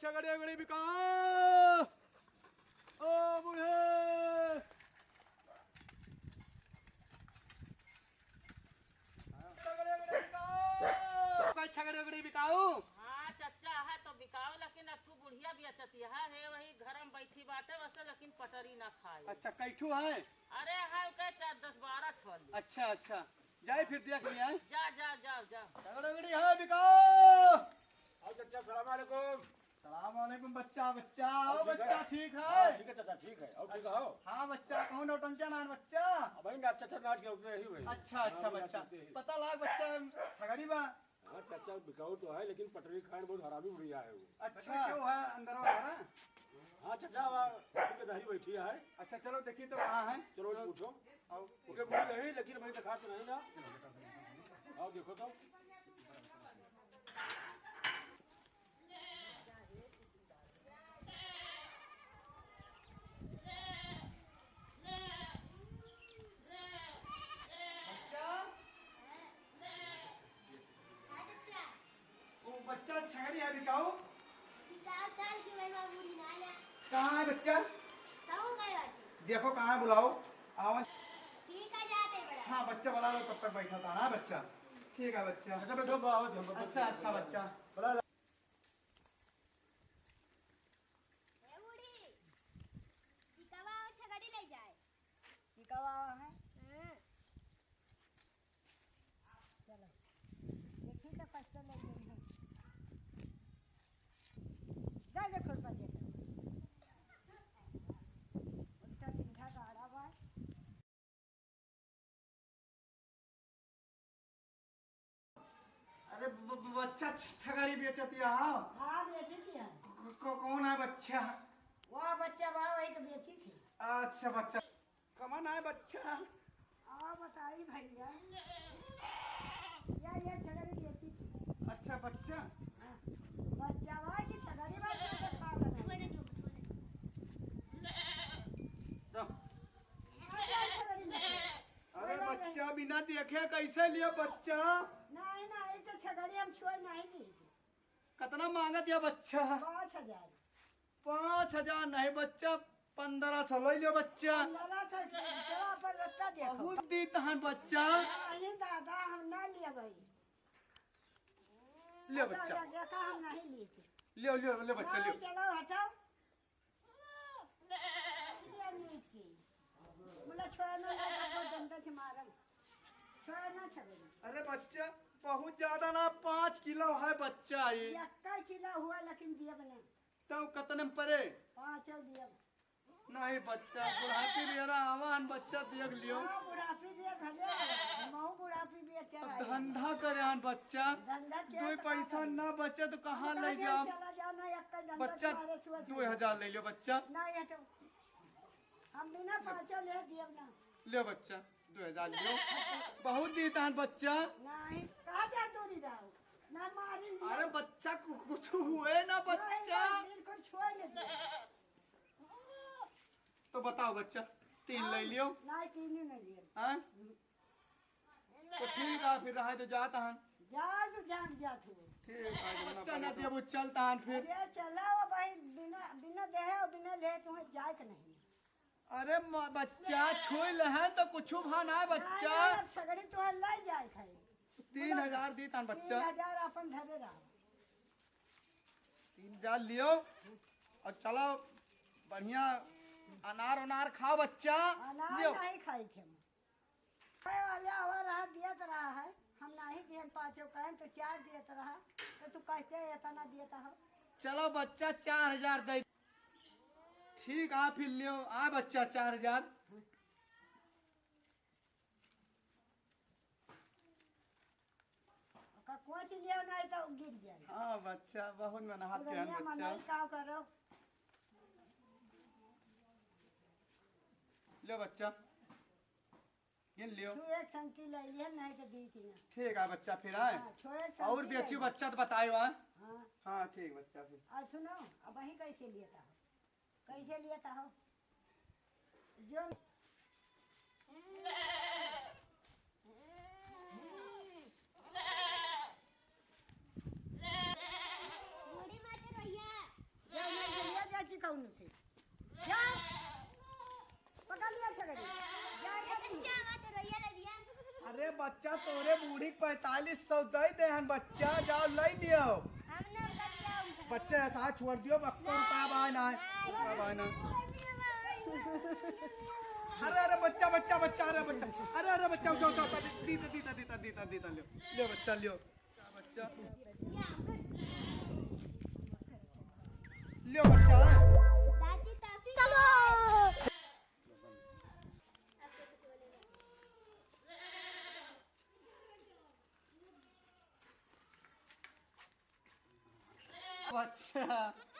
छगड़े गड़ी बिकाओ ओ बूढ़े। छगड़े गड़ी बिकाऊ। हाँ चचा है तो बिकाओ, लेकिन अथू बुढ़िया भी अचती है वही घर में बैठी बाटे वैसे, लेकिन पटरी ना खाए। अच्छा कैठू है? अरे है के 4-10-12 ठोल। अच्छा अच्छा जाए फिर देख लिया। जा जा जाओ जाओ। छगड़े गड़ी है बिकाओ। आओ चाचा सलाम वालेकुम। सलाम वालेकुम बच्चा। बच्चा आओ बच्चा ठीक है? ठीक है चाचा ठीक है। और ठीक हो? हाँ बच्चा कौन नौटंकिया नान बच्चा? भाई ना चाचा नाच के उतरे ही हुए। अच्छा अच्छा बच्चा पता लाग बच्चा छगड़ी बा। हाँ चाचा बिकाऊ तो है, लेकिन पटरी खाने बहुत हरामी बुढ़िया है वो। अच्छा क्यों है अंदर वाला? हाँ चाचा वहाँ दही बैठी है। अच्छा चलो देखिए तो कहाँ है। चलो पूछो। आओ उनके बुढ़ी नहीं, लेकिन भाई दिखा तो नहीं ना। आओ देखो तो। बच्चा छगड़ी है बिकाऊ। कहाँ है बच्चा? देखो कहाँ है बुलाओ। आओ। हाँ बच्चा बुला लो तब तक बैठा था। हाँ बच्चा ठीक है बच्चा। अच्छा बैठो आओ। अच्छा अच्छा बच्चा। बड़ा अरे बच्चा छगड़ी बेचती है। हाँ बेची थी हम। कौन है बच्चा? वह बच्चा वहाँ वही के बेची थी। अच्छा बच्चा कमन है बच्चा। बताई भैया ये छगड़ी बेची थी। अच्छा बच्चा हाँ। बच्चा वहाँ की छगड़ी अरे बच्चा बिना देखे कैसे लिया बच्चा? नहीं नहीं तो छगड़ी हम छोड़ नहीं दी। कितना मांगत है बच्चा? 5,000। 5,000 नहीं बच्चा 1500 ले लियो बच्चा। 1500 पर रत्ता देखो। बहुत दी तहन बच्चा। नहीं दादा हम ना लिए भाई। लियो बच्चा। देखा हम नहीं लिए थे। लियो लियो ले बच्चा लियो। चलो हटाओ। मुला छोड़ना जनता से मारम। छोड़ना छगड़ी। अरे बच्चा बहुत ज्यादा ना 5 किलो है बच्चा ये। 1 किलो हुआ लेकिन दिया बने। तो कितने में पड़े? 5 दिया। नहीं बच्चा बुढ़ापी मेरा आवान बच्चा देख लियो। हाँ बुढ़ापी भी भले मऊ बुढ़ापी भी अच्छा है। धंधा करे हन बच्चा। धंधा क्या? 2 पैसा ना बचे तो कहाँ ले जाओ? चला जाना एक का धंधा बच्चा तुम्हारे छुआ छुआ। 2000 ले लियो बच्चा। नहीं हटो। हम बिना 5 ले दिए ना। लियो बच्चा 2000 लियो। बहुत दी तहन बच्चा। नहीं कहाँ जा दूरी जाओ ना मारी। अरे बच्चा को कुछ हुए ना बच्चा। बिल्कुल छोड़ ले। तो बताओ बच्चा 3 ले लियो। नहीं 3 ही नहीं लिए। हाँ तो ठीक है फिर रहा तो जाता हन। जा तो जान जा तू। ठीक है बच्चा ना दिया वो चलता हन फिर। अरे चला वो भाई बिना बिना देहे और बिना ले तुम्हें जाए के नहीं। अरे बच्चा छोड़ ले हैं तो कुछ भाना है बच्चा। छगड़ी तो ले जाए खाई। 3000 दी तहन बच्चा। 3000 अपन धरे रहा। 3000 लियो और चलो बढ़िया अनार उनार खाओ बच्चा। अनार लियो। नहीं खाई थे हम। वाले आवा रहा दिया तो रहा है। हम नहीं दिए 5 कहें तो 4 दिए तो रहा। तो तू कहते इतना दिए तो हो। चलो बच्चा 4000 दे। ठीक है फिर लियो आ बच्चा 4000। कोच लियो नहीं तो गिर जाए। हाँ बच्चा बहुत मेहनत है बच्चा। का करो। लियो बच्चा गिन लियो। तू एक संकी ले लिया नहीं तो दी थी ना। ठीक है बच्चा फिर आए। और बेचियो बच्चा तो बतायो। हाँ हाँ ठीक बच्चा फिर। और सुनो अब वही कैसे लिया हो? कैसे लिया हो? जो कौन से जा पकड़ लिया छगड़ी अरे बच्चा तोरे बूढ़ी 4500 दे हन बच्चा जाओ लई लियो बच्चे ऐसा छोड़ दियो बक्को रुपया बाय ना अरे अरे बच्चा बच्चा बच्चा अरे बच्चा अरे बच्चा उठो उठो दीता लियो बच्चा लियो बच्चा लियो बच्चा चलो बच्चा